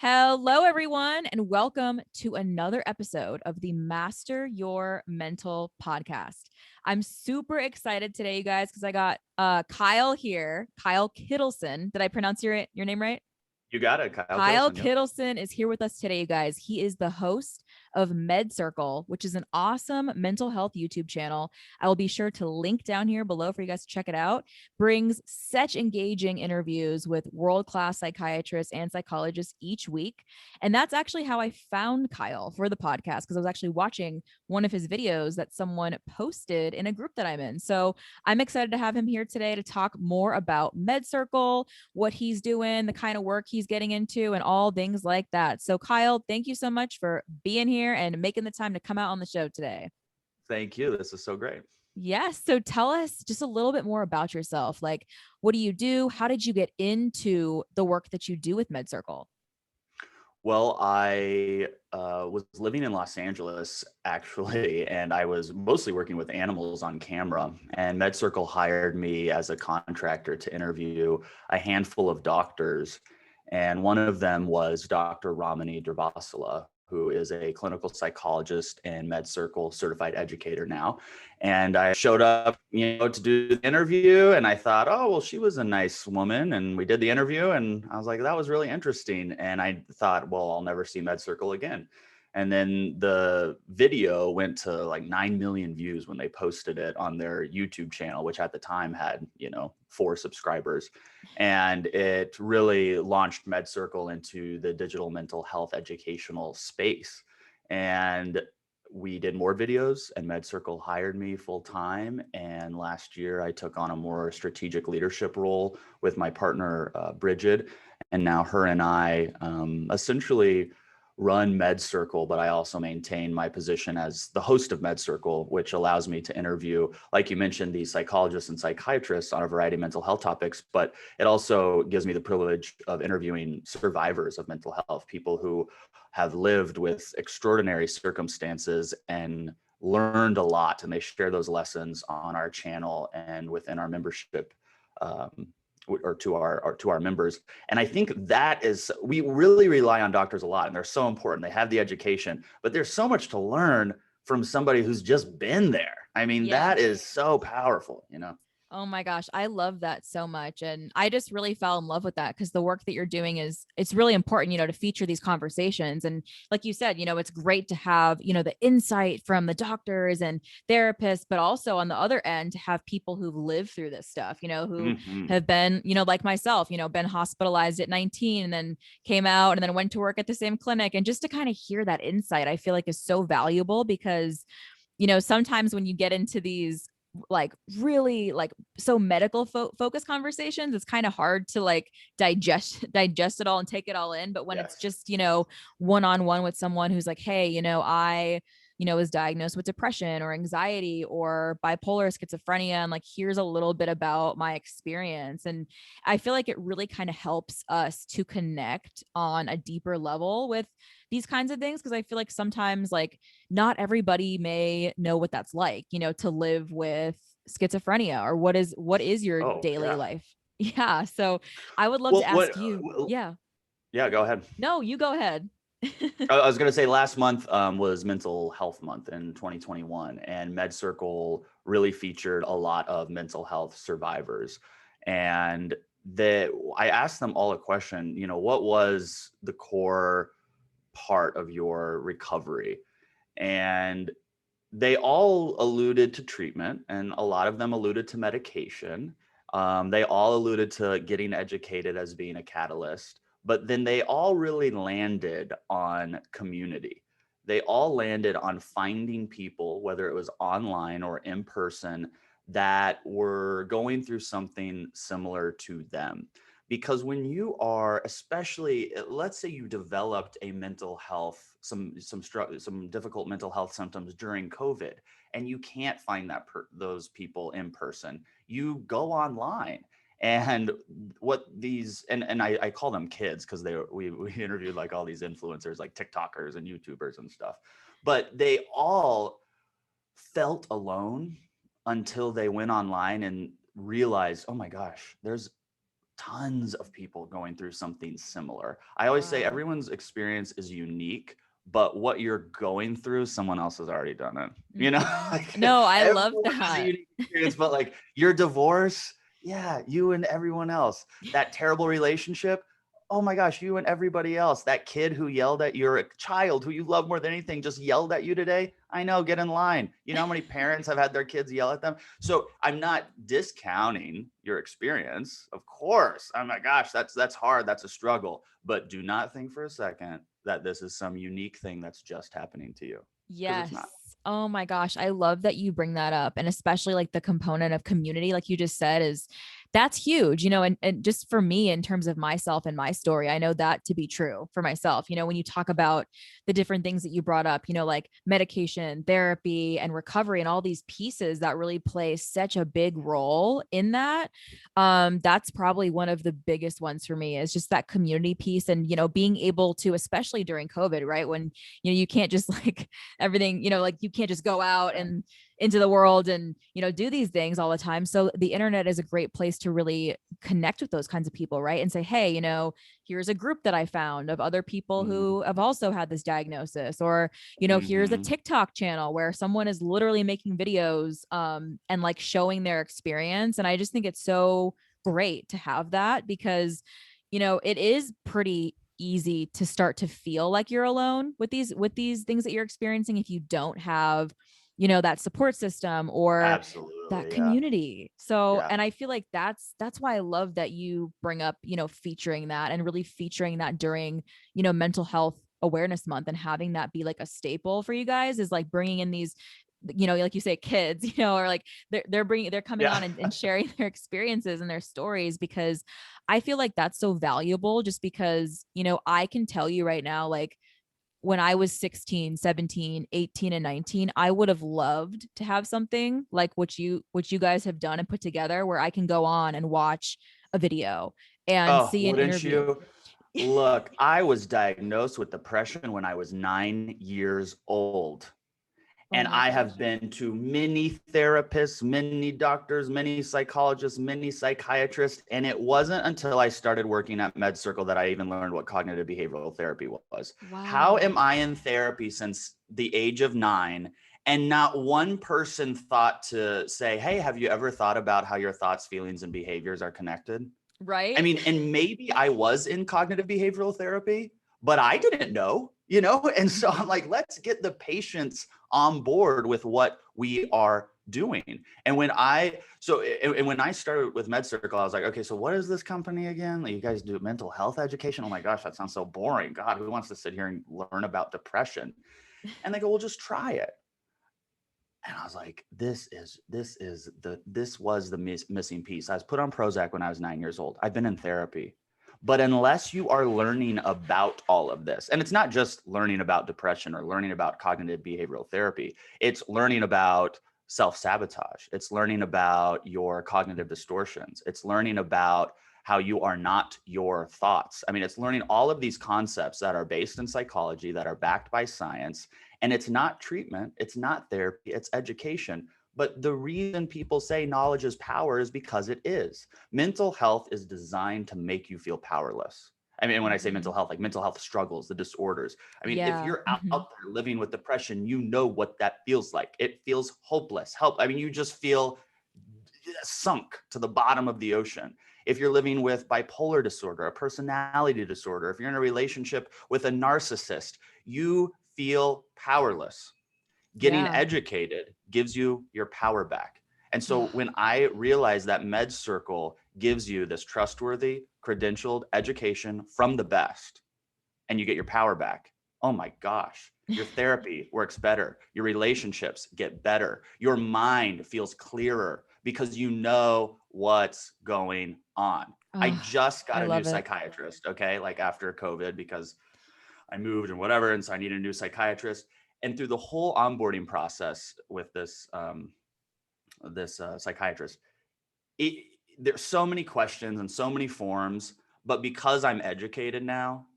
Hello, everyone, and welcome to another episode of the Master Your Mental podcast. I'm super excited today, you guys, because I got Kyle here, Kyle Kittleson. Did I pronounce your name right? You got it, Kyle Kyle Kittleson. Yep. Kittleson is here with us today, you guys. He is the host of MedCircle, which is an awesome mental health YouTube channel. I will be sure to link down here below for you guys to check it out. Brings such engaging interviews with world-class psychiatrists and psychologists each week. And that's actually how I found Kyle for the podcast, because I was actually watching one of his videos that someone posted in a group that I'm in. So I'm excited to have him here today to talk more about MedCircle, what he's doing, the kind of work he's getting into, and all things like that. So Kyle, thank you so much for being here and making the time to come out on the show today. Thank you. This is so great. Yes. So tell us just a little bit more about yourself. Like, what do you do? How did you get into the work that you do with MedCircle? Well, I was living in Los Angeles, actually, and I was mostly working with animals on camera. And MedCircle hired me as a contractor to interview a handful of doctors. And one of them was Dr. Ramani Durvasula, who is a clinical psychologist and MedCircle certified educator now. And I showed up, to do the interview, and I thought, oh, well, she was a nice woman. And we did the interview, and I was like, that was really interesting. And I thought, well, I'll never see MedCircle again. And then the video went to like 9 million views when they posted it on their YouTube channel, which at the time had, 4 subscribers. And it really launched MedCircle into the digital mental health educational space. And we did more videos, and MedCircle hired me full time. And last year I took on a more strategic leadership role with my partner, Bridget. And now her and I essentially run MedCircle, but I also maintain my position as the host of MedCircle, which allows me to interview, like you mentioned, these psychologists and psychiatrists on a variety of mental health topics, but it also gives me the privilege of interviewing survivors of mental health, people who have lived with extraordinary circumstances and learned a lot, and they share those lessons on our channel and within our membership, or to our members. And I think that is, we really rely on doctors a lot, and they're so important. They have the education, but there's so much to learn from somebody who's just been there. I mean, Yeah. that is so powerful, Oh my gosh, I love that so much. And I just really fell in love with that because the work that you're doing it's really important, to feature these conversations. And like you said, it's great to have, the insight from the doctors and therapists, but also on the other end to have people who've lived through this stuff, who have been, like myself, been hospitalized at 19 and then came out and then went to work at the same clinic. And just to kind of hear that insight, I feel like is so valuable because, sometimes when you get into these like really like so medical focused conversations, it's kind of hard to like digest it all and take it all in. But when it's just, one-on-one with someone who's like, hey, I was diagnosed with depression or anxiety or bipolar schizophrenia, and like, here's a little bit about my experience. And I feel like it really kind of helps us to connect on a deeper level with these kinds of things. Cause I feel like sometimes like not everybody may know what that's like, to live with schizophrenia or what is your daily life. Yeah. So I would love to ask you. Yeah. Yeah, go ahead. No, you go ahead. I was going to say last month was Mental Health Month in 2021, and MedCircle really featured a lot of mental health survivors. And I asked them all a question, what was the core part of your recovery? And they all alluded to treatment, and a lot of them alluded to medication. They all alluded to getting educated as being a catalyst, but then they all really landed on community. They all landed on finding people, whether it was online or in person, that were going through something similar to them. Because when you are, especially, let's say you developed a mental health, some difficult mental health symptoms during COVID, and you can't find those people in person, you go online. And what these, and I call them kids because we interviewed like all these influencers, like TikTokers and YouTubers and stuff, but they all felt alone until they went online and realized, oh my gosh, there's tons of people going through something similar. I always say Wow. everyone's experience is unique, but what you're going through, someone else has already done it. Mhm. Like No, I love everyone has a that. unique experience, but like your divorce, yeah, you and everyone else. That terrible relationship, oh my gosh, you and everybody else. That kid who yelled at your child who you love more than anything just yelled at you today. I know, get in line. You know how many parents have had their kids yell at them? So I'm not discounting your experience. Of course. Oh my gosh, that's hard. That's a struggle. But do not think for a second that this is some unique thing that's just happening to you, because it's Yes. not. Oh my gosh. I love that you bring that up. And especially like the component of community, like you just said, is that's huge, and just for me, in terms of myself and my story, I know that to be true for myself. When you talk about the different things that you brought up, like medication, therapy, and recovery, and all these pieces that really play such a big role in that. That's probably one of the biggest ones for me, is just that community piece. And, being able to, especially during COVID, right? When, you can't just like everything, like you can't just go out and into the world and, do these things all the time. So the internet is a great place to really connect with those kinds of people, right? And say, hey, here's a group that I found of other people who have also had this diagnosis, or, here's a Mm-hmm. TikTok channel where someone is literally making videos and like showing their experience. And I just think it's so great to have that, because, it is pretty easy to start to feel like you're alone with these things that you're experiencing, if you don't have that support system or that Absolutely. Yeah. community. So, Yeah. and I feel like that's why I love that you bring up featuring that, and really featuring that during mental health awareness month, and having that be like a staple for you guys, is like bringing in these like you say, kids, or like they're coming Yeah. on and sharing their experiences and their stories, because I feel like that's so valuable, just because I can tell you right now, like when I was 16, 17, 18, and 19, I would have loved to have something like what you guys have done and put together, where I can go on and watch a video and Oh, see an wouldn't interview. you? Look, I was diagnosed with depression when I was 9 years old. Oh And my I gosh. have been to many therapists, many doctors, many psychologists, many psychiatrists. And it wasn't until I started working at MedCircle that I even learned what cognitive behavioral therapy was. How Wow. am I in therapy since the age of 9? And not one person thought to say, hey, have you ever thought about how your thoughts, feelings, and behaviors are connected? I Right? mean, and maybe I was in cognitive behavioral therapy, but I didn't know. And so I'm Mhm. like, let's get the patients on board with what we are doing. And when I started with MedCircle, I was like, okay, so what is this company again? Like, you guys do mental health education? Oh my gosh, that sounds so boring. God, who wants to sit here and learn about depression? And they go, well, just try it. And I was like, this was the missing piece. I was put on Prozac when I was 9 years old. I've been in therapy. But unless you are learning about all of this, and it's not just learning about depression or learning about cognitive behavioral therapy, it's learning about self-sabotage. It's learning about your cognitive distortions. It's learning about how you are not your thoughts. I mean, it's learning all of these concepts that are based in psychology, that are backed by science. And it's not treatment, it's not therapy, it's education. But the reason people say knowledge is power is because it is. Mental health is designed to make you feel powerless. I mean, when I say mental Mhm. health, like mental health struggles, the disorders. I mean, if Yeah. you're out Mhm. there living with depression, you know what that feels like. It feels hopeless. I mean, you just feel sunk to the bottom of the ocean. If you're living with bipolar disorder, a personality disorder, if you're in a relationship with a narcissist, you feel powerless. Getting Yeah. educated gives you your power back. And so when I realized that MedCircle gives you this trustworthy, credentialed education from the best, and you get your power back, oh my gosh, your therapy works better. Your relationships get better. Your mind feels clearer because you know what's going on. I Oh, just got I a new love it. psychiatrist, okay, like after COVID, because I moved and whatever. And so I needed a new psychiatrist. And through the whole onboarding process with this psychiatrist, it, there's so many questions and so many forms. But because I'm educated now,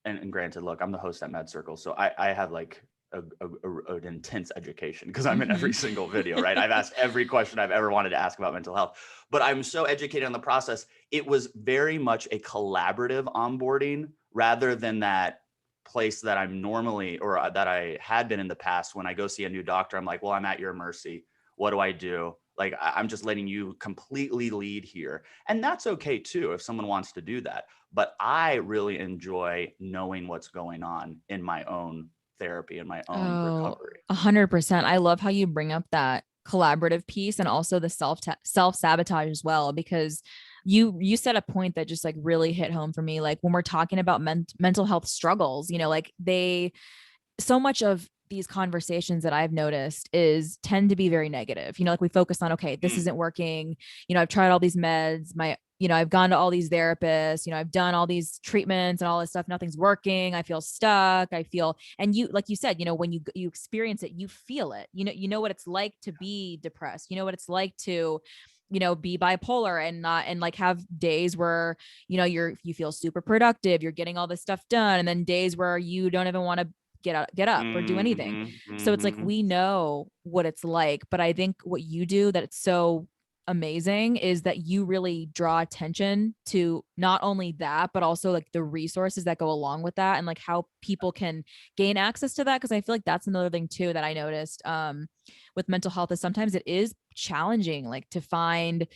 and granted, look, I'm the host at MedCircle, so I have like an intense education because I'm in every single video, right? I've asked every question I've ever wanted to ask about mental health, but I'm so educated on the process. It was very much a collaborative onboarding rather than that place that I'm normally, or that I had been in the past. When I go see a new doctor, I'm like, well, I'm at your mercy. What do I do? Like, I'm just letting you completely lead here. And that's okay too, if someone wants to do that. But I really enjoy knowing what's going on in my own therapy and my own Oh, recovery. 100%. I love how you bring up that collaborative piece and also the self sabotage as well, because you said a point that just like really hit home for me. Like when we're talking about mental health struggles, like so much of these conversations that I've noticed is tend to be very negative. Like we focus on, okay, this Mm, isn't working. I've tried all these meds. I've gone to all these therapists, I've done all these treatments and all this stuff. Nothing's working. I feel stuck. And like you said, when you experience it, you feel it. You know what it's like to be depressed. You know what it's like to, be bipolar and not, and like have days where, you feel super productive, you're getting all this stuff done. And then days where you don't even want to get up or do anything. So it's like, mm-hmm. we know what it's like, but I think what you do that it's so amazing is that you really draw attention to not only that, but also like the resources that go along with that and like how people can gain access to that. Cause I feel like that's another thing too that I noticed with mental health is sometimes it is challenging, like to find,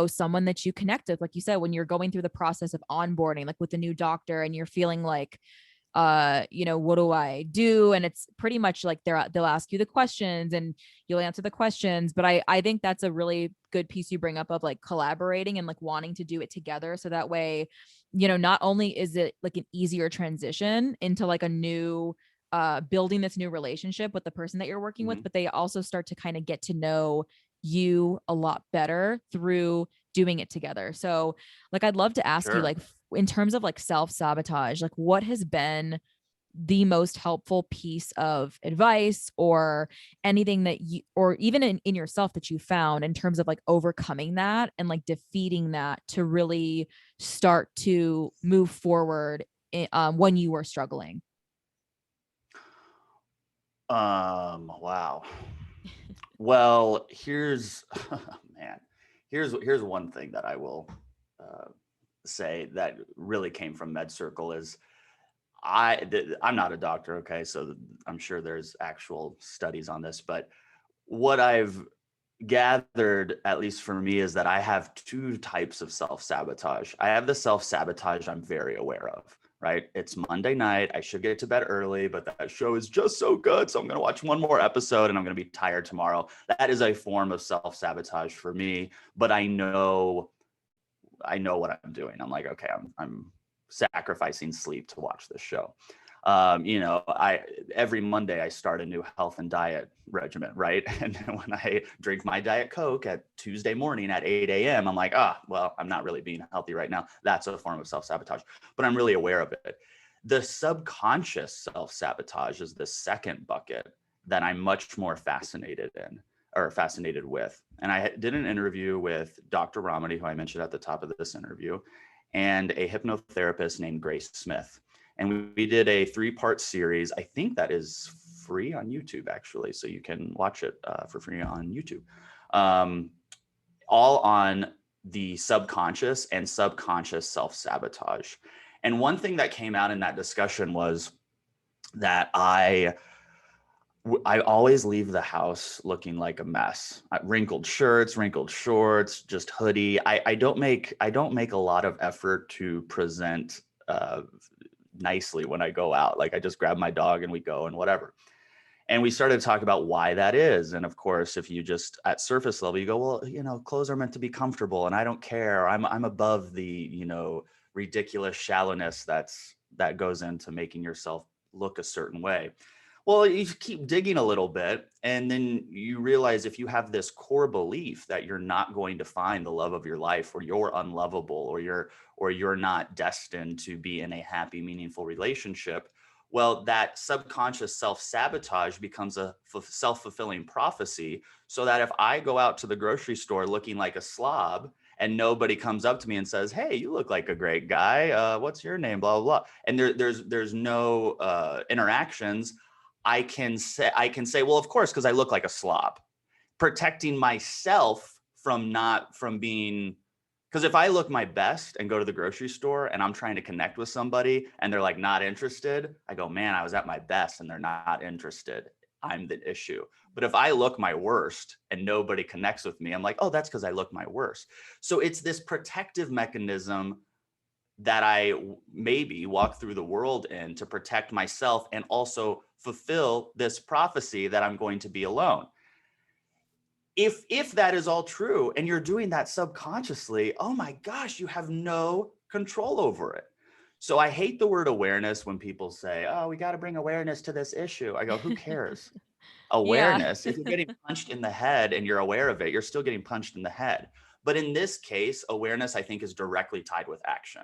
someone that you connect with, like you said, when you're going through the process of onboarding, like with a new doctor and you're feeling like, what do I do? And it's pretty much like they'll ask you the questions and you'll answer the questions. But I think that's a really good piece you bring up of like collaborating and like wanting to do it together. So that way, not only is it like an easier transition into like a new building this new relationship with the person that you're working with, Mm-hmm. but they also start to kind of get to know you a lot better through doing it together. So like I'd love to ask you, Sure. like in terms of like self-sabotage, like what has been the most helpful piece of advice or anything that you, or even in yourself that you found in terms of like overcoming that and like defeating that to really start to move forward when you were struggling? Wow. Well, here's man, here's one thing that I will uh, say that really came from MedCircle is I'm not a doctor, okay, so I'm sure there's actual studies on this, but what I've gathered, at least for me, is that I have two types of self-sabotage. I have the self-sabotage I'm very aware of, right? It's Monday night. I should get to bed early, but that show is just so good. So I'm going to watch one more episode and I'm going to be tired tomorrow. That is a form of self-sabotage for me, but I know what I'm doing. I'm like, okay, I'm sacrificing sleep to watch this show. I every Monday I start a new health and diet regimen, right? And then when I drink my Diet Coke at Tuesday morning at 8 a.m., I'm like, well, I'm not really being healthy right now. That's a form of self-sabotage, but I'm really aware of it. The subconscious self-sabotage is the second bucket that I'm much more fascinated with. And I did an interview with Dr. Ramani, who I mentioned at the top of this interview, and a hypnotherapist named Grace Smith. And we did a 3-part series. I think that is free on YouTube, actually. So you can watch it for free on YouTube. All on the subconscious and subconscious self-sabotage. And one thing that came out in that discussion was that I always leave the house looking like a mess. Wrinkled shirts, wrinkled shorts, just hoodie. I don't make a lot of effort to present nicely when I go out. Like I just grab my dog and we go and whatever. And we started to talk about why that is. And of course, if you just at surface level, you go, well, clothes are meant to be comfortable and I don't care. I'm above the, ridiculous shallowness that goes into making yourself look a certain way. Well, you keep digging a little bit, and then you realize if you have this core belief that you're not going to find the love of your life, or you're unlovable, or you're not destined to be in a happy, meaningful relationship, well, that subconscious self-sabotage becomes a self-fulfilling prophecy. So that if I go out to the grocery store looking like a slob and nobody comes up to me and says, hey, you look like a great guy. What's your name? Blah, blah, blah. And there's no interactions. I can say, well, of course, because I look like a slob, protecting myself from being, because if I look my best and go to the grocery store and I'm trying to connect with somebody and they're like not interested, I go, man, I was at my best and they're not interested. I'm the issue. But if I look my worst and nobody connects with me, I'm like, oh, that's because I look my worst. So it's this protective mechanism that I maybe walk through the world in to protect myself and also fulfill this prophecy that I'm going to be alone. If that is all true and you're doing that subconsciously, oh my gosh, you have no control over it. So I hate the word awareness when people say, oh, we got to bring awareness to this issue. I go, who cares? Yeah. Awareness, if you're getting punched in the head and you're aware of it, you're still getting punched in the head. But in this case, awareness, I think, is directly tied with action.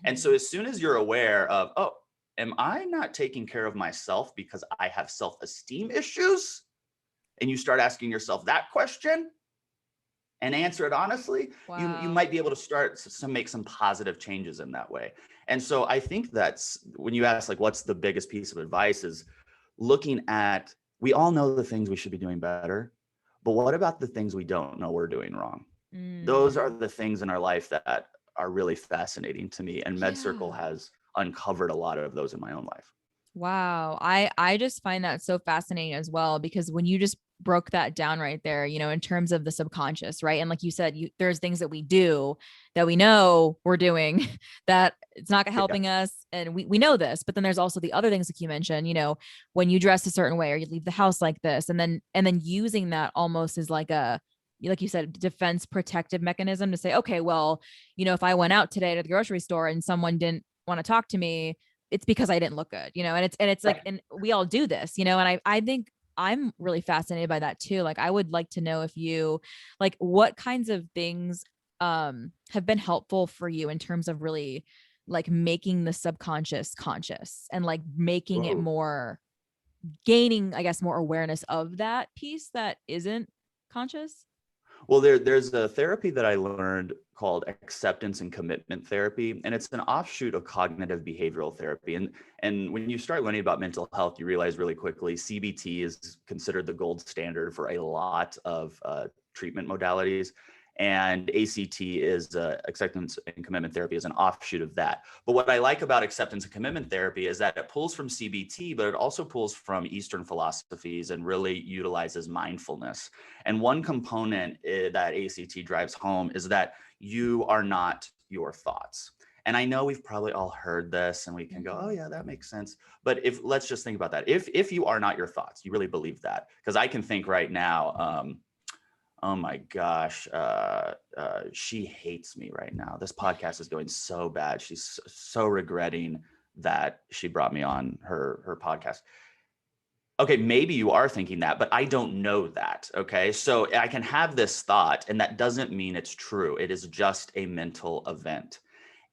And so Mhm. as soon as you're aware of, oh, am I not taking care of myself because I have self-esteem issues? And you start asking yourself that question and answer it honestly, you Wow. might be able to start to make some positive changes in that way. And so I think that's when you ask, like, what's the biggest piece of advice is looking at, we all know the things we should be doing better, but what about the things we don't know we're doing wrong? Those are Mm. the things in our life that are really fascinating to me. And MedCircle Yeah. has uncovered a lot of those in my own life. Wow. I just find that so fascinating as well, because when you just broke that down right there, in terms of the subconscious, right? And like you said, there's things that we do that we know we're doing that it's not Yeah. helping us. And we know this, but then there's also the other things like you mentioned, when you dress a certain way or you leave the house like this, and then using that almost as like you said, defense protective mechanism to say, okay, well, if I went out today to the grocery store and someone didn't want to talk to me, it's because I didn't look good, and it's like, Right. and we all do this, and I think I'm really fascinated by that too. Like, I would like to know if you, like, what kinds of things have been helpful for you in terms of really like making the subconscious conscious and like making it Whoa. more, gaining, I guess, more awareness of that piece that isn't conscious. Well, there's a therapy that I learned called acceptance and commitment therapy, and it's an offshoot of cognitive behavioral therapy. And when you start learning about mental health, you realize really quickly CBT is considered the gold standard for a lot of treatment modalities, and ACT is acceptance and commitment therapy is an offshoot of that. But what I like about acceptance and commitment therapy is that it pulls from CBT, but it also pulls from Eastern philosophies and really utilizes mindfulness. And one component that ACT drives home is that you are not your thoughts. And I know we've probably all heard this and we can go, oh Mhm. yeah, that makes sense. But let's just think about that. If you are not your thoughts, you really believe that? Because I can think right now, oh my gosh, she hates me right now. This podcast is going so bad. She's so regretting that she brought me on her podcast. Okay, maybe you are thinking that, but I don't know that. Okay, so I can have this thought, and that doesn't mean it's true. It is just a mental event.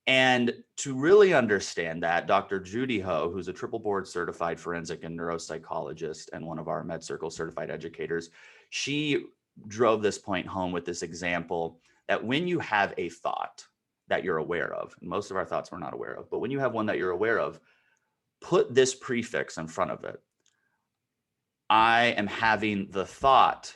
And to really understand that, Dr. Judy Ho, who's a triple board certified forensic and neuropsychologist and one of our MedCircle certified educators, she drove this point home with this example that when you have a thought that you're aware of, and most of our thoughts we're not aware of, but when you have one that you're aware of, put this prefix in front of it. I am having the thought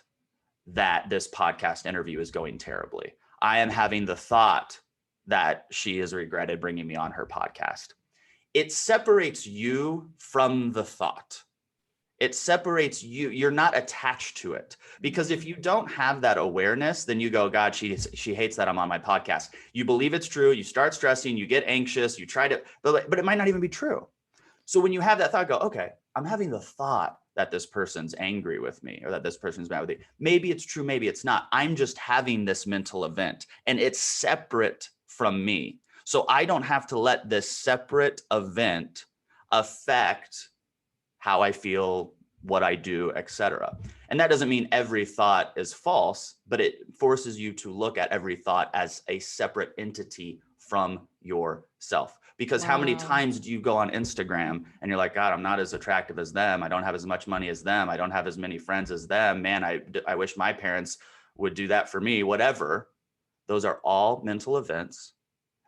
that this podcast interview is going terribly. I am having the thought that she has regretted bringing me on her podcast. It separates you from the thought. It separates you. You're not attached to it. Because if you don't have that awareness, then you go, God, she hates that I'm on my podcast. You believe it's true. You start stressing, you get anxious, you try to, but it might not even be true. So when you have that thought, go, okay, I'm having the thought that this person's angry with me or that this person's mad with me. Maybe it's true, maybe it's not. I'm just having this mental event and it's separate from me. So I don't have to let this separate event affect how I feel, what I do, etc. And that doesn't mean every thought is false, but it forces you to look at every thought as a separate entity from yourself. Because how many Wow. times do you go on Instagram and you're like, God, I'm not as attractive as them. I don't have as much money as them. I don't have as many friends as them. Man, I wish my parents would do that for me, whatever. Those are all mental events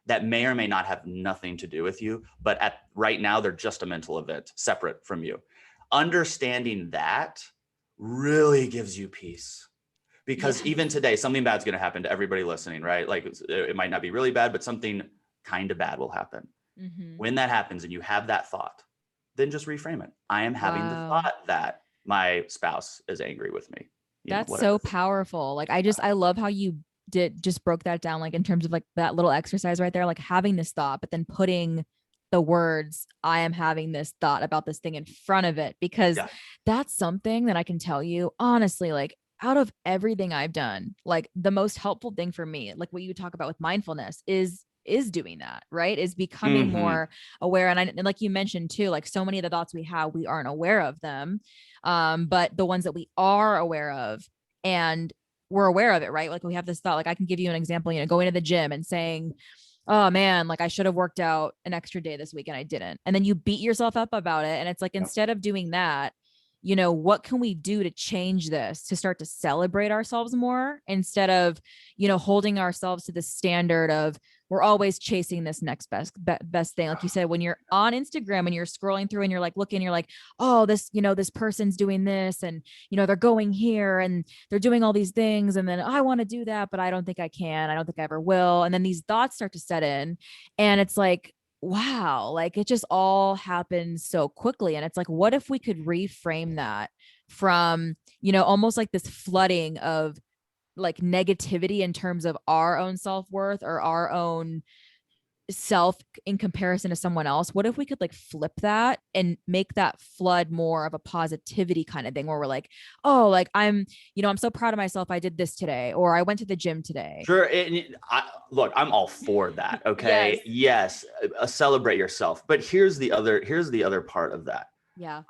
that may or may not have nothing to do with you, but right now they're just a mental event separate from you. understanding that really gives you peace. Because Yes. even today, something bad's going to happen to everybody listening, right? Like it might not be really bad, but something kind of bad will happen. Mm-hmm. When that happens and you have that thought, then just reframe it. I am having the Wow. thought that my spouse is angry with me, That's whatever. so powerful. Like I love how you did just broke that down, like in terms of like that little exercise right there, like having this thought, but then putting the words, I am having this thought about this thing in front of it, because Yeah. that's something that I can tell you honestly, like out of everything I've done, like the most helpful thing for me, like what you talk about with mindfulness is doing that, right? Is becoming Mm-hmm. more aware. And like you mentioned too, like so many of the thoughts we have, we aren't aware of them. But the ones that we are aware of, and we're aware of it, right? Like we have this thought, like I can give you an example, going to the gym and saying, oh man, like I should have worked out an extra day this week and I didn't. And then you beat yourself up about it. And it's like, Yep. instead of doing that, what can we do to change this, to start to celebrate ourselves more, instead of, holding ourselves to the standard of we're always chasing this next best thing. Like you said, when you're on Instagram and you're scrolling through and you're like looking, you're like, oh, this person's doing this, and they're going here and they're doing all these things, and then I want to do that, but I don't think I can. I don't think I ever will. And then these thoughts start to set in, and it's like, wow, like it just all happens so quickly. And it's like, what if we could reframe that from, almost like this flooding of like negativity in terms of our own self-worth or our own self in comparison to someone else? What if we could like flip that and make that flood more of a positivity kind of thing, where we're like, oh, like I'm so proud of myself, I did this today, or I went to the gym today. Sure. Look, I'm all for that. Yes. Okay. Yes. Celebrate yourself. But here's the other part of that. Yeah.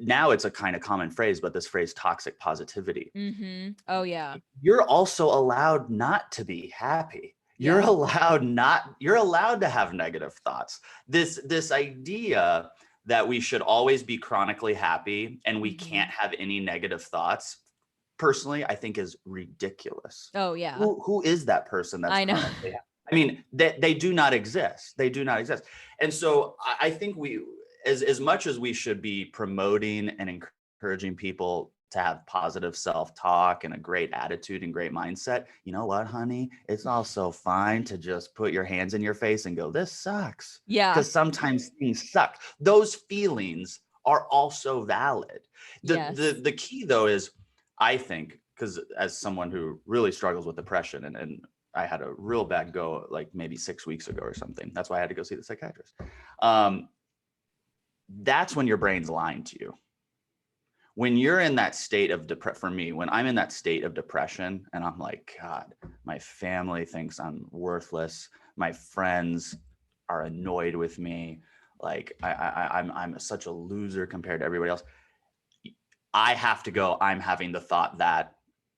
Now it's a kind of common phrase, but this phrase, toxic positivity. Mm-hmm. Oh yeah. You're also allowed not to be happy. You're Yeah. allowed to have negative thoughts. This idea that we should always be chronically happy and we Mm-hmm. can't have any negative thoughts, personally, I think is ridiculous. Oh yeah. Who is that person that's I know. chronically happy? I mean, they do not exist. They do not exist. And so I think as much as we should be promoting and encouraging people to have positive self-talk and a great attitude and great mindset, you know what, honey? It's also fine to just put your hands in your face and go, this sucks. Yeah. Because sometimes things suck. Those feelings are also valid. Yes. The key though is, I think, because as someone who really struggles with depression, and I had a real bad go like maybe 6 weeks ago or something. That's why I had to go see the psychiatrist. That's when your brain's lying to you. When you're in that state of for me, when I'm in that state of depression and I'm like, God, my family thinks I'm worthless. My friends are annoyed with me. Like I'm such a loser compared to everybody else. I have to go, I'm having the thought that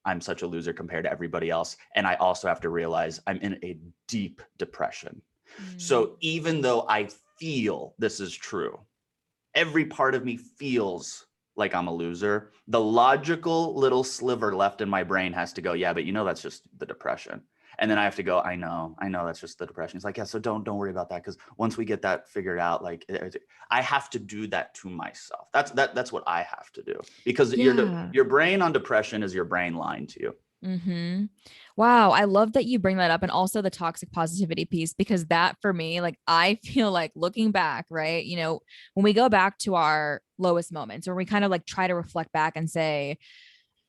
I'm such a loser compared to everybody else. And I also have to realize I'm in a deep depression. So even though I feel this is true, every part of me feels like I'm a loser, the logical little sliver left in my brain has to go, yeah, but that's just the depression. And then I have to go, I know that's just the depression. It's like, yeah, so don't worry about that. Because once we get that figured out, like I have to do that to myself. That's what I have to do, because Yeah. your brain on depression is your brain lying to you. Mm-hmm. Wow. I love that you bring that up. And also the toxic positivity piece, because that for me, like, I feel like looking back, right? When we go back to our lowest moments, or we kind of like try to reflect back and say,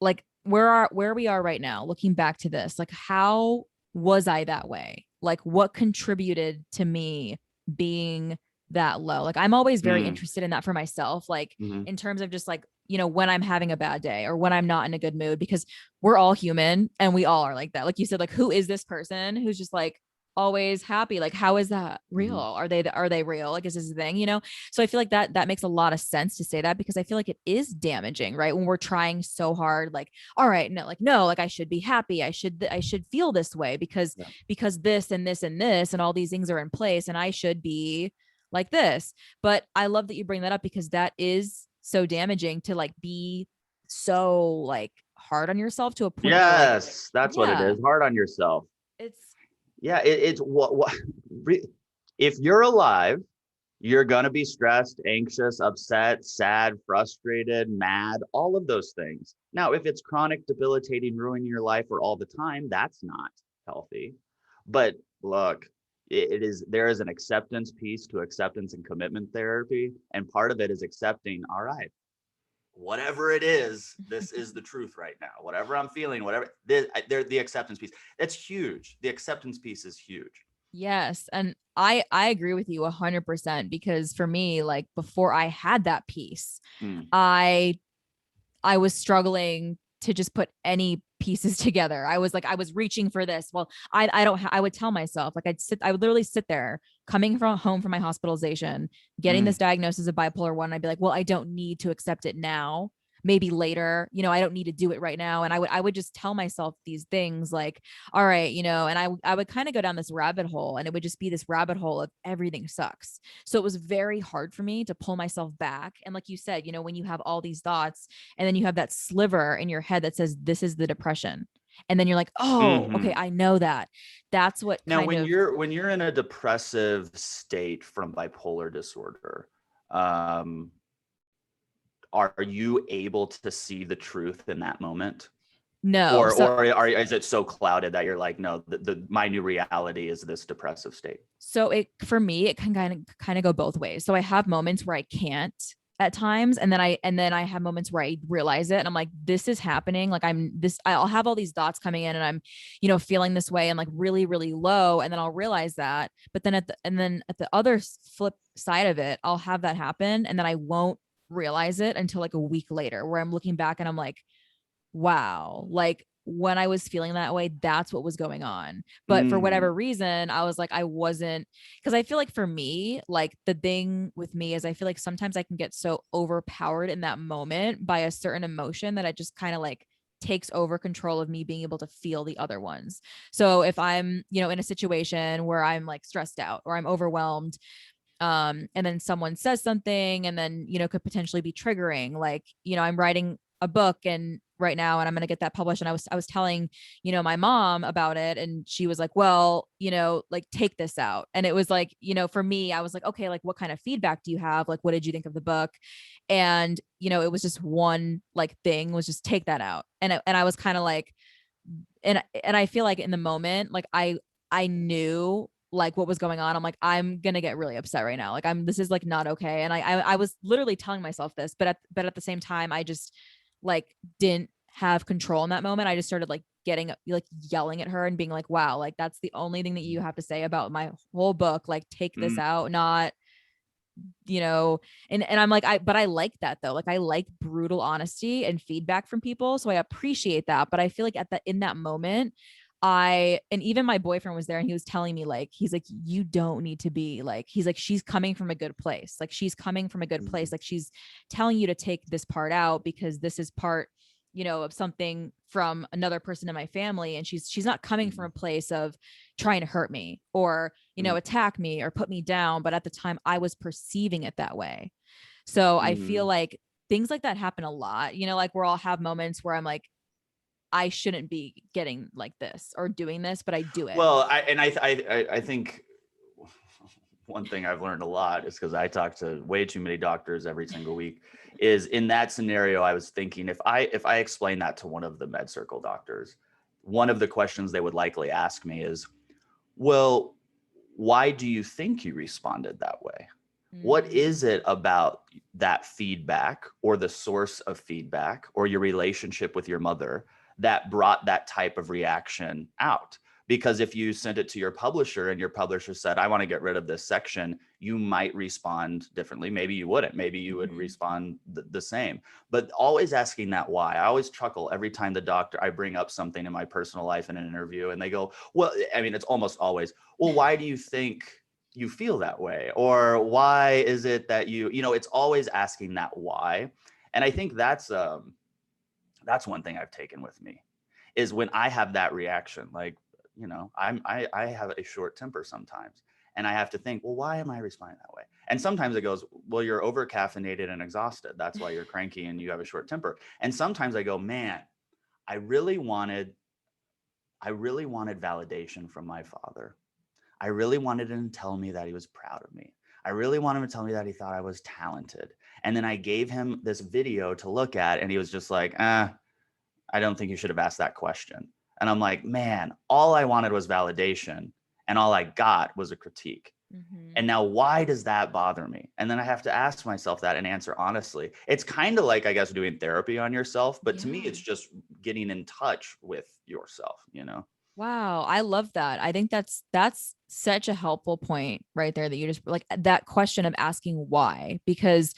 like, where we are right now, looking back to this, like, how was I that way? Like, what contributed to me being that low? Like, I'm always very interested in that for myself, like in terms of just like, when I'm having a bad day or when I'm not in a good mood, because we're all human and we all are like that. Like you said, like, who is this person who's just like always happy? Like, how is that real? Are they real? Like, is this a thing, So I feel like that makes a lot of sense to say that, because I feel like it is damaging, right? When we're trying so hard, like, all right, no, like I should be happy. I should feel this way because this and this and this and all these things are in place and I should be like this. But I love that you bring that up, because that is so damaging, to like be so like hard on yourself to a point where like, Yes, that's what it is. Hard on yourself. it's Yeah, it's what if you're alive You're going to be stressed, anxious, upset, sad, frustrated, mad, all of those things. Now, if it's chronic, debilitating, ruining your life or all the time, that's not healthy. But look, there is an acceptance piece to acceptance and commitment therapy. And part of it is accepting, all right, whatever it is, this is the truth right now. Whatever I'm feeling, whatever, the acceptance piece, that's huge. The acceptance piece is huge. Yes. And I agree with you 100% because for me, like before I had that piece, Mm. I I was struggling to just put any pieces together. I was like, I was reaching for this. Well, I don't, I would tell myself, like, I would literally sit there coming from home from my hospitalization, getting Mm. this diagnosis of bipolar one. I'd be like, well, I don't need to accept it now. Maybe later, I don't need to do it right now. And I would just tell myself these things like, all right, and I would kind of go down this rabbit hole, and it would just be this rabbit hole of everything sucks. So it was very hard for me to pull myself back. And like you said, when you have all these thoughts, and then you have that sliver in your head that says this is the depression, and then you're like, oh, okay, Mm-hmm. I know that. That's what Now, kind of. when you're in a depressive state from bipolar disorder, um, are you able to see the truth in that moment, No. or So is it so clouded that you're like, no, my new reality is this depressive state? it for me, it can kind of go both ways. So I have moments where I can't at times, and then I have moments where I realize it, and I'm like, this is happening. Like I'll have all these thoughts coming in, and I'm feeling this way and like really really low, and then I'll realize that. But then at the other flip side of it, I'll have that happen, and then I won't realize it until like a week later, where I'm looking back and I'm like, wow, like when I was feeling that way, that's what was going on. But for Mm. whatever reason, I was like, I wasn't, because I feel like for me, like the thing with me is I feel like sometimes I can get so overpowered in that moment by a certain emotion that I just kind of like takes over control of me being able to feel the other ones. So if I'm, in a situation where I'm like stressed out or I'm overwhelmed, and then someone says something and then could potentially be triggering, like I'm writing a book and right now, and I'm going to get that published, and I was telling my mom about it, and she was like, well, like take this out. And it was like, for me, I was like, okay, like what kind of feedback do you have, like what did you think of the book? And it was just one like thing was just take that out. And I was kind of like, and I feel like in the moment, like I knew like what was going on. I'm like, I'm gonna get really upset right now. Like this is like not okay. And I was literally telling myself this, but at the same time, I just like didn't have control in that moment. I just started like getting like yelling at her and being like, wow, like that's the only thing that you have to say about my whole book. Like take this Mm. out, not and I'm like, but I like that though. Like I like brutal honesty and feedback from people. So I appreciate that. But I feel like in that moment, and even my boyfriend was there and he was telling me, like, he's like, you don't need to be like, he's like, she's coming from a good place. Like she's coming from a good place. Like she's telling you to take this part out because this is part, of something from another person in my family. And she's not coming from a place of trying to hurt me or, Mm. attack me or put me down. But at the time I was perceiving it that way. So I feel Mm. like things like that happen a lot, like we'll all have moments where I'm like, I shouldn't be getting like this or doing this, but I do it. Well, I think one thing I've learned a lot is because I talk to way too many doctors every single week. Is in that scenario, I was thinking if I explain that to one of the MedCircle doctors, one of the questions they would likely ask me is, well, why do you think you responded that way? What Mm, is it about that feedback or the source of feedback or your relationship with your mother that brought that type of reaction out? Because if you sent it to your publisher and your publisher said, I want to get rid of this section, you might respond differently. Maybe you wouldn't. Maybe you would mhm. respond the same. But always asking that why. I always chuckle every time I bring up something in my personal life in an interview and they go, well, I mean, it's almost always, well, why do you think you feel that way? Or why is it that it's always asking that why. And I think that's one thing I've taken with me is when I have that reaction, like, I have a short temper sometimes. And I have to think, well, why am I responding that way? And sometimes it goes, well, you're over caffeinated and exhausted. That's why you're cranky and you have a short temper. And sometimes I go, man, I really wanted validation from my father. I really wanted him to tell me that he was proud of me. I really want him to tell me that he thought I was talented. And then I gave him this video to look at, and he was just like, I don't think you should have asked that question. And I'm like, man, all I wanted was validation, and all I got was a critique. Mm-hmm. And now, why does that bother me? And then I have to ask myself that and answer honestly. It's kind of like, I guess, doing therapy on yourself. But to me, Yeah. it's just getting in touch with yourself, you know? Wow, I love that. I think that's such a helpful point right there that you just like that question of asking why, because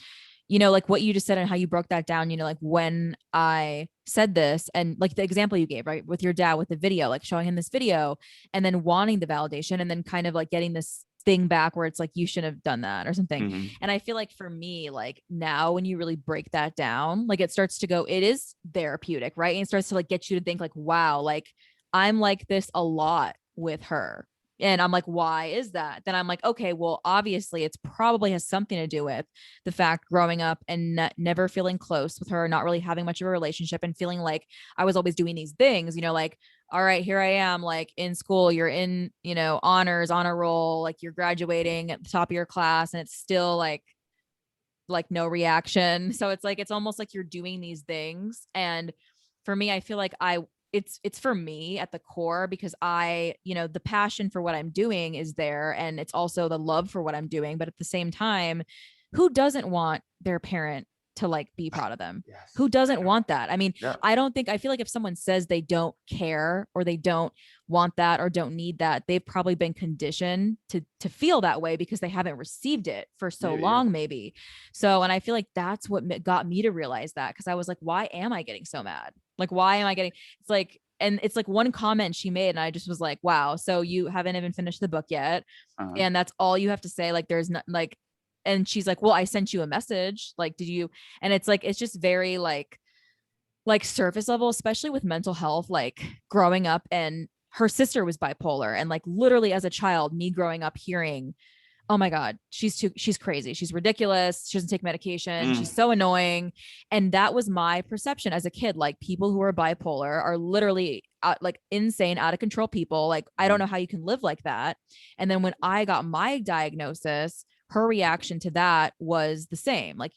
like what you just said and how you broke that down, like when I said this and like the example you gave, right, with your dad with the video, like showing him this video and then wanting the validation and then kind of like getting this thing back where it's like you shouldn't have done that or something. Mm-hmm. And I feel like for me, like now when you really break that down, like it starts to go, it is therapeutic, right? And it starts to like get you to think like, wow, like I'm like this a lot with her. And I'm like, why is that? Then I'm like, okay, well, obviously it's probably has something to do with the fact growing up and never feeling close with her, not really having much of a relationship and feeling like I was always doing these things, like, all right, here I am, like in school, you're in, honors, honor roll, like you're graduating at the top of your class and it's still like no reaction. So it's like, it's almost like you're doing these things. And for me, I feel like it's for me at the core because the passion for what I'm doing is there. And it's also the love for what I'm doing. But at the same time, who doesn't want their parent to like be proud of them? Yes. Who doesn't want that? I mean, Yeah. I feel like if someone says they don't care or they don't want that or don't need that, they've probably been conditioned to feel that way because they haven't received it for so long, maybe. So, and I feel like that's what got me to realize that because I was like, why am I getting so mad? Like, why am I getting, it's like, and it's like one comment she made, and I just was like, wow, so you haven't even finished the book yet. Uh-huh. And that's all you have to say. Like, there's not like, and she's like, well, I sent you a message. Like, did you, and it's like, it's just very like surface level, especially with mental health, like growing up and her sister was bipolar. And like literally as a child, me growing up hearing, oh my God, she's crazy. She's ridiculous. She doesn't take medication. She's so annoying. And that was my perception as a kid. Like people who are bipolar are literally like insane, out of control people. Like, I don't know how you can live like that. And then when I got my diagnosis, her reaction to that was the same. Like,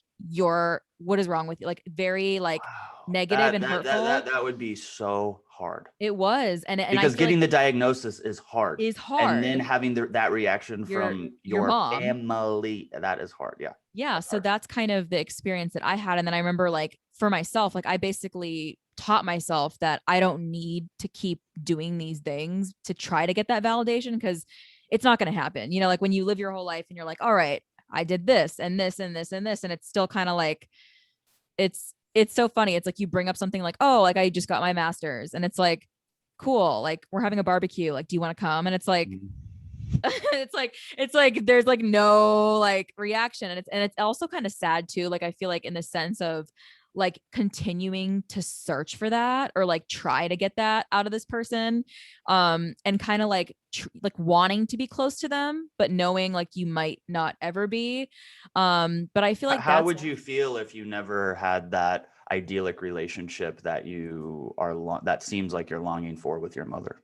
what is wrong with you? Like very like Wow. negative and hurtful. That would be so hard. It was. And I Because feel getting like the diagnosis is hard. is And then hard. having that reaction Your from your your mom. family, that is hard. Yeah. Yeah. That's So hard. that's kind of the experience that I had. And then I remember like for myself, like I basically taught myself that I don't need to keep doing these things to try to get that validation because it's not going to happen. Like when you live your whole life and you're like, all right, I did this and this and this and this. And it's still kind of like, it's so funny. It's like you bring up something like, oh, like I just got my master's and it's like, cool. Like we're having a barbecue. Like, do you want to come? And it's like, it's like there's like no like reaction and it's also kind of sad too, like I feel like in the sense of like continuing to search for that or like try to get that out of this person and kind of like like wanting to be close to them but knowing like you might not ever be but I feel like How would you feel if you never had that idyllic relationship that you are that seems like you're longing for with your mother?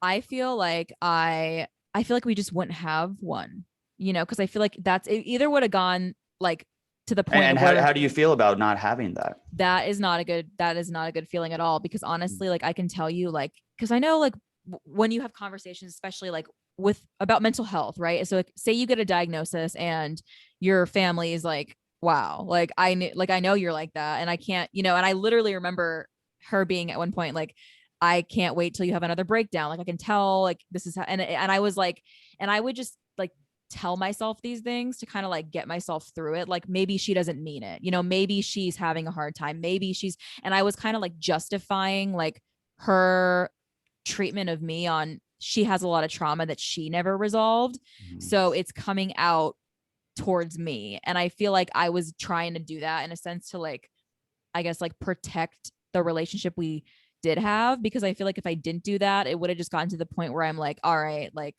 I feel like I feel like we just wouldn't have one, because I feel like that's it either would have gone like to the point And of where how do you feel about not having that? that is not a good feeling at all. Because honestly, like I can tell you, like, because I know like when you have conversations, especially like about mental health, right? So like say you get a diagnosis and your family is like, wow, like I know you're like that. And I can't, and I literally remember her being at one point like, I can't wait till you have another breakdown. Like I can tell like this is how, and I was like, and I would just like tell myself these things to kind of like get myself through it. Like maybe she doesn't mean it, maybe she's having a hard time. And I was kind of like justifying like her treatment of me on, she has a lot of trauma that she never resolved. So it's coming out towards me. And I feel like I was trying to do that in a sense to like, I guess like protect the relationship we did have, because I feel like if I didn't do that, it would have just gotten to the point where I'm like, all right, like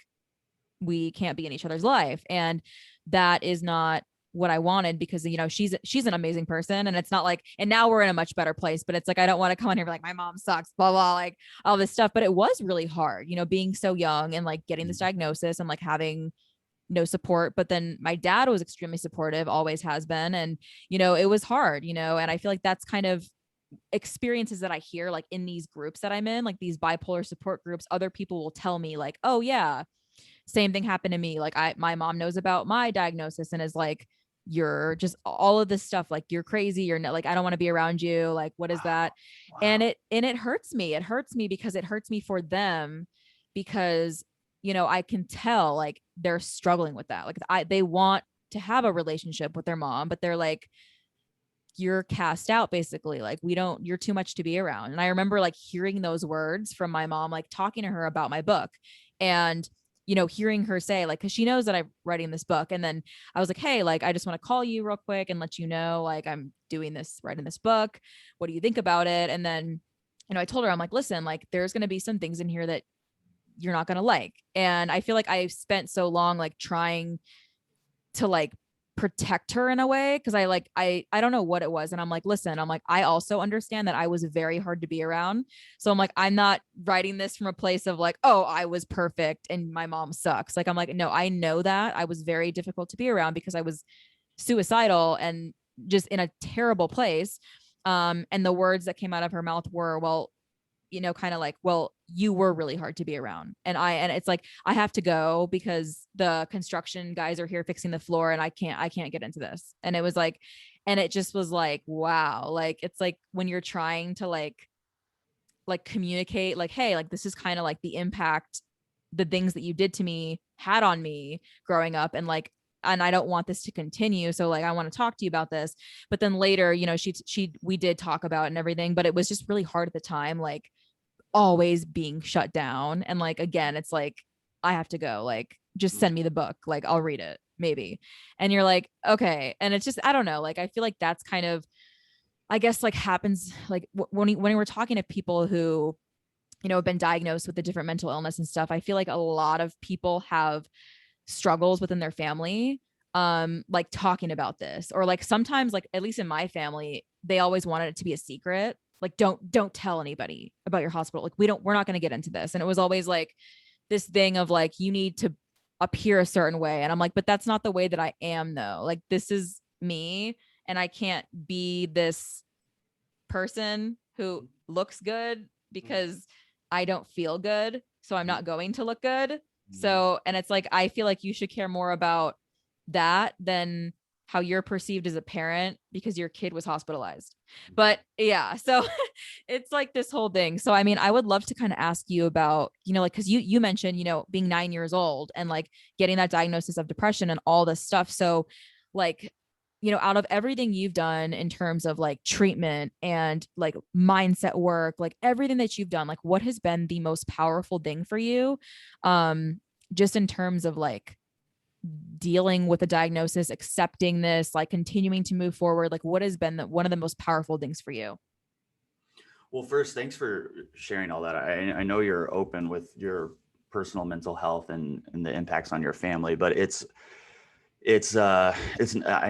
we can't be in each other's life. And that is not what I wanted, because she's an amazing person, and it's not like, and now we're in a much better place, but it's like I don't want to come on here like my mom sucks, blah blah, like all this stuff. But it was really hard, being so young and like getting this diagnosis and like having no support. But then my dad was extremely supportive, always has been. And, it was hard, and I feel like that's kind of experiences that I hear like in these groups that I'm in, like these bipolar support groups. Other people will tell me like, oh yeah, same thing happened to me. Like my mom knows about my diagnosis and is like, you're just all of this stuff. Like you're crazy. You're not like, I don't want to be around you. Like, what is Wow. that? And Wow. it hurts me. It hurts me because it hurts me for them because, I can tell like they're struggling with that. Like they want to have a relationship with their mom, but they're like, you're cast out basically. Like you're too much to be around. And I remember like hearing those words from my mom, like talking to her about my book and, hearing her say like, cause she knows that I'm writing this book. And then I was like, hey, like, I just want to call you real quick and let you know, like, I'm writing this book. What do you think about it? And then, I told her, I'm like, listen, like, there's going to be some things in here that you're not going to like. And I feel like I spent so long, like trying to like protect her in a way because I don't know what it was. And I'm like, listen, I'm like, I also understand that I was very hard to be around. So I'm like, I'm not writing this from a place of like, oh, I was perfect and my mom sucks. Like I'm like, no, I know that I was very difficult to be around because I was suicidal and just in a terrible place. And the words that came out of her mouth were, well, kind of like, well, you were really hard to be around. And it's like, I have to go because the construction guys are here fixing the floor and I can't get into this. And it was like, and it just was like, wow. Like, it's like when you're trying to like communicate, like, hey, like, this is kind of like the impact the things that you did to me had on me growing up. And I don't want this to continue. So like, I want to talk to you about this. But then later, we did talk about it and everything, but it was just really hard at the time. Like, always being shut down. And like, again, it's like, I have to go, like, just send me the book. Like, I'll read it maybe. And you're like, okay. And it's just, I don't know. Like, I feel like that's kind of, I guess like happens like when we're talking to people who, have been diagnosed with a different mental illness and stuff. I feel like a lot of people have struggles within their family, like talking about this, or like sometimes, like at least in my family, they always wanted it to be a secret. Like, don't tell anybody about your hospital. Like, we're not going to get into this. And it was always like this thing of like, you need to appear a certain way. And I'm like, but that's not the way that I am though. Like, this is me and I can't be this person who looks good because I don't feel good. So I'm not going to look good. So, and it's like, I feel like you should care more about that than how you're perceived as a parent because your kid was hospitalized. But yeah, so it's like this whole thing. So, I mean, I would love to kind of ask you about, like, cause you mentioned, being 9 years old and like getting that diagnosis of depression and all this stuff. So like, out of everything you've done in terms of like treatment and like mindset work, like everything that you've done, like what has been the most powerful thing for you? Just in terms of like dealing with a diagnosis, accepting this, like continuing to move forward, like what has been one of the most powerful things for you? Well, first, thanks for sharing all that. I know you're open with your personal mental health and the impacts on your family, but I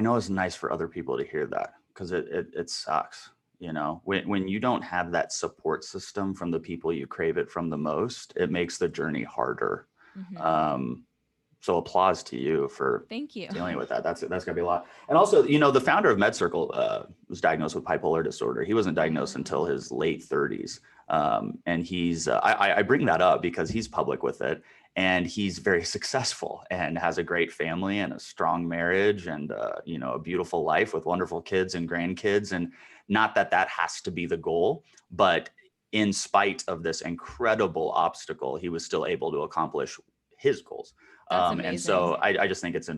know it's nice for other people to hear that because it sucks. When you don't have that support system from the people you crave it from the most, it makes the journey harder. Mm-hmm. So applause to you for Thank you. dealing with that. That's gonna be a lot. And also, the founder of MedCircle was diagnosed with bipolar disorder. He wasn't diagnosed until his late 30s. And he's I bring that up because he's public with it, and he's very successful and has a great family and a strong marriage and a beautiful life with wonderful kids and grandkids. And not that has to be the goal, but in spite of this incredible obstacle, he was still able to accomplish his goals. That's And amazing. so I just think it's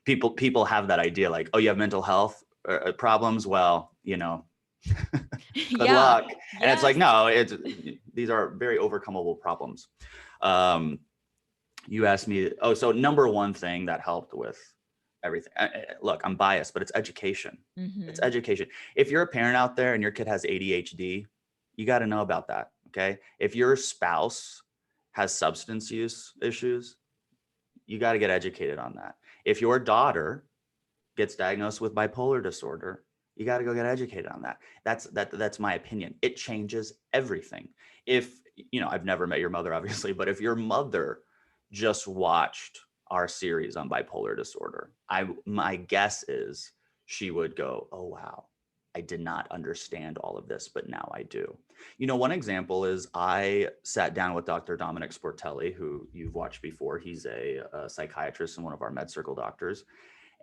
people have that idea like, oh, you have mental health problems. Well, good Yeah. luck. And it's like, Yes. no, these are very overcomable problems. You asked me, so number one thing that helped with everything. Look, I'm biased, but it's education. It's Mm-hmm. education. If you're a parent out there and your kid has ADHD, you got to know about that. Okay. If your spouse has substance use issues, you got to get educated on that. If your daughter gets diagnosed with bipolar disorder, you got to go get educated on that. That's my opinion. It changes everything. If I've never met your mother, obviously, but if your mother just watched our series on bipolar disorder, my guess is she would go, oh, wow, I did not understand all of this, but now I do. One example is I sat down with Dr. Dominic Sportelli, who you've watched before. He's a psychiatrist and one of our MedCircle doctors.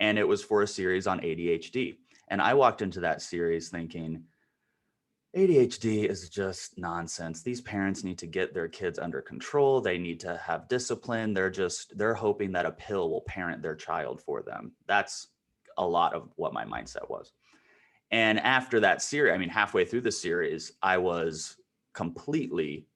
And it was for a series on ADHD. And I walked into that series thinking, ADHD is just nonsense. These parents need to get their kids under control. They need to have discipline. They're hoping that a pill will parent their child for them. That's a lot of what my mindset was. And after that series, I mean, halfway through the series, I was completely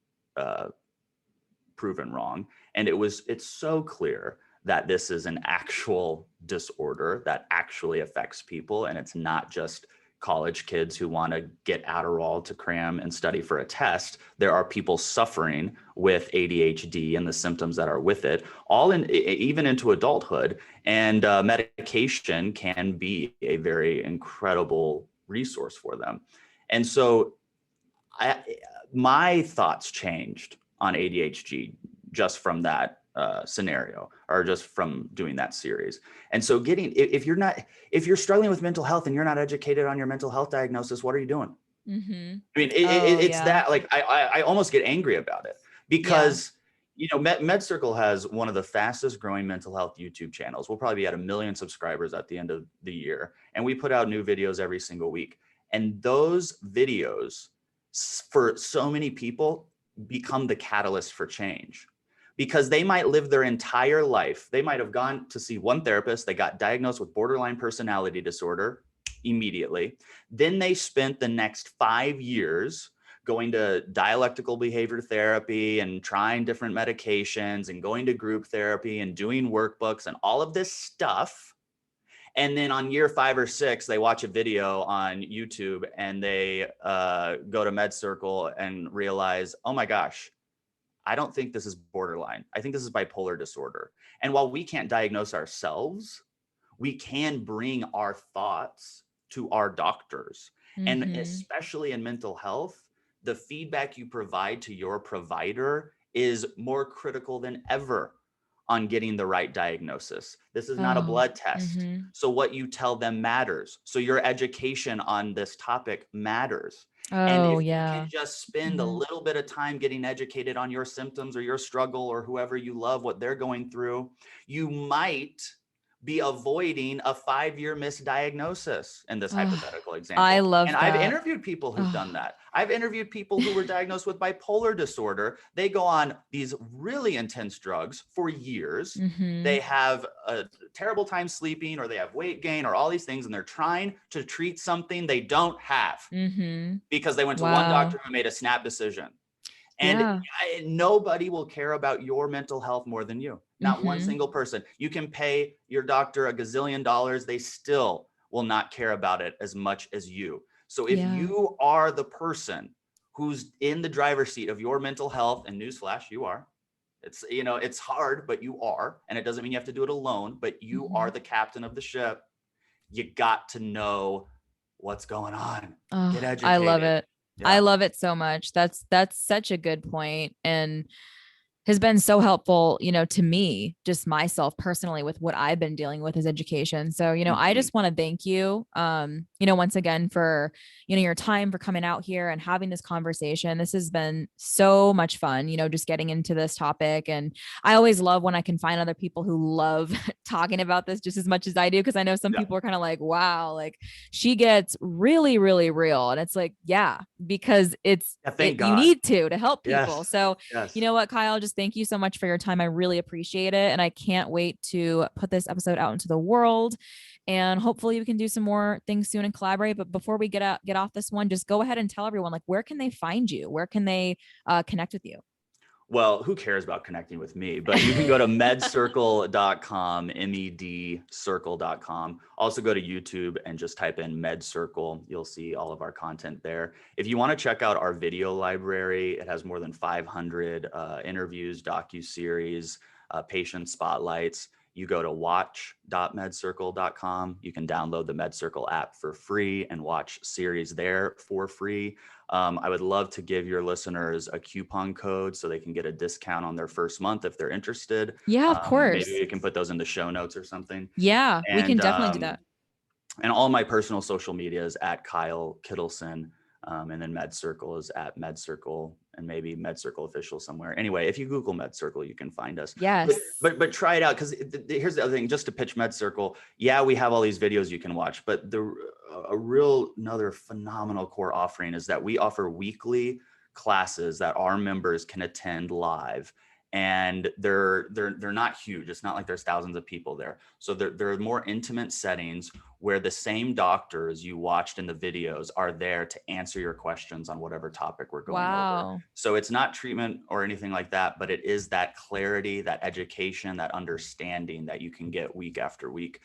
proven wrong. And it's so clear that this is an actual disorder that actually affects people. And it's not just college kids who want to get Adderall to cram and study for a test. There are people suffering with ADHD and the symptoms that are with it, even into adulthood. And medication can be a very incredible resource for them. And so my thoughts changed on ADHD just from that scenario, or just from doing that series. And so if you're struggling with mental health and you're not educated on your mental health diagnosis, what are you doing? Mm-hmm. I mean, it's that, like, I almost get angry about it because, MedCircle has one of the fastest growing mental health YouTube channels. We'll probably be at 1 million subscribers at the end of the year. And we put out new videos every single week. And those videos, for so many people, become the catalyst for change. Because they might live their entire life. They might have gone to see one therapist. They got diagnosed with borderline personality disorder immediately. Then they spent the next 5 years going to dialectical behavior therapy and trying different medications and going to group therapy and doing workbooks and all of this stuff. And then on year 5 or 6, they watch a video on YouTube and they go to MedCircle and realize, oh my gosh, I don't think this is borderline. I think this is bipolar disorder. And while we can't diagnose ourselves, we can bring our thoughts to our doctors. Mm-hmm. And especially in mental health, the feedback you provide to your provider is more critical than ever on getting the right diagnosis. This is not a blood test. Mm-hmm. So what you tell them matters. So your education on this topic matters. And Oh, if you yeah. can just spend a little bit of time getting educated on your symptoms or your struggle or whoever you love, what they're going through, you might be avoiding a 5-year misdiagnosis in this hypothetical example. I love and that. I've interviewed people who've done that. I've interviewed people who were diagnosed with bipolar disorder. They go on these really intense drugs for years. Mm-hmm. They have a terrible time sleeping, or they have weight gain, or all these things, and they're trying to treat something they don't have because they went to one doctor who made a snap decision. And nobody will care about your mental health more than you. Not one single person. You can pay your doctor $1 gazillion. They still will not care about it as much as you. So if you are the person who's in the driver's seat of your mental health, and newsflash, you are. It's hard, but you are. And it doesn't mean you have to do it alone, but you are the captain of the ship. You got to know what's going on. Get educated. I love it. Yeah. I love it so much. That's such a good point, and has been so helpful, to me, just myself personally, with what I've been dealing with as education. So, I just want to thank you, once again for, your time, for coming out here and having this conversation. This has been so much fun, just getting into this topic. And I always love when I can find other people who love talking about this just as much as I do. Cause I know some people are kind of like, wow, like she gets really, really real. And it's like, yeah, because you need to help people. Yes. So, yes. You know what, Kyle, just thank you so much for your time. I really appreciate it. And I can't wait to put this episode out into the world. And hopefully we can do some more things soon and collaborate. But before we get off this one, just go ahead and tell everyone, like, where can they find you? Where can they connect with you? Well, who cares about connecting with me? But you can go to medcircle.com, medcircle.com. Also go to YouTube and just type in MedCircle. You'll see all of our content there. If you want to check out our video library, it has more than 500 interviews, docuseries, patient spotlights. you go to watch.medcircle.com. You can download the MedCircle app for free and watch series there for free. I would love to give your listeners a coupon code so they can get a discount on their first month if they're interested. Yeah, of Maybe course. we can put those in the show notes or something. Yeah, we can And definitely do that. and all my personal social media is at Kyle Kittleson. And then MedCircle is at MedCircle, and maybe MedCircle official somewhere. Anyway, if you Google MedCircle, you can find us. Yes. But try it out, because here's the other thing. Just to pitch MedCircle, yeah, we have all these videos you can watch, but another phenomenal core offering is that we offer weekly classes that our members can attend live. And they're not huge. It's not like there's thousands of people there. So they're more intimate settings where the same doctors you watched in the videos are there to answer your questions on whatever topic we're going over. Wow. So it's not treatment or anything like that, but it is that clarity, that education, that understanding that you can get week after week.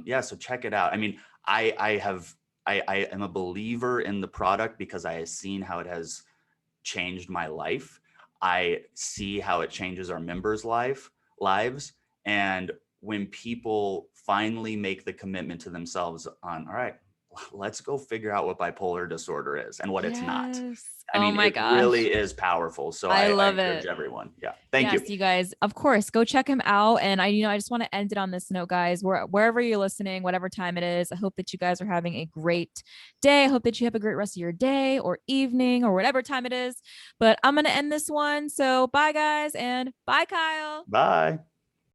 Yeah, so check it out. I mean, I am a believer in the product because I have seen how it has changed my life. I see how it changes our members' lives. And when people finally make the commitment to themselves on, all right, let's go figure out what bipolar disorder is and what it's not. Yes. I Oh mean, my it gosh. really is powerful. So I I love encourage it. everyone. Yeah. Thank Yes, you. you guys, of course, go check him out. And I just want to end it on this note, guys. Wherever you're listening, whatever time it is, I hope that you guys are having a great day. I hope that you have a great rest of your day or evening or whatever time it is. But I'm going to end this one. So bye, guys, and bye, Kyle. Bye.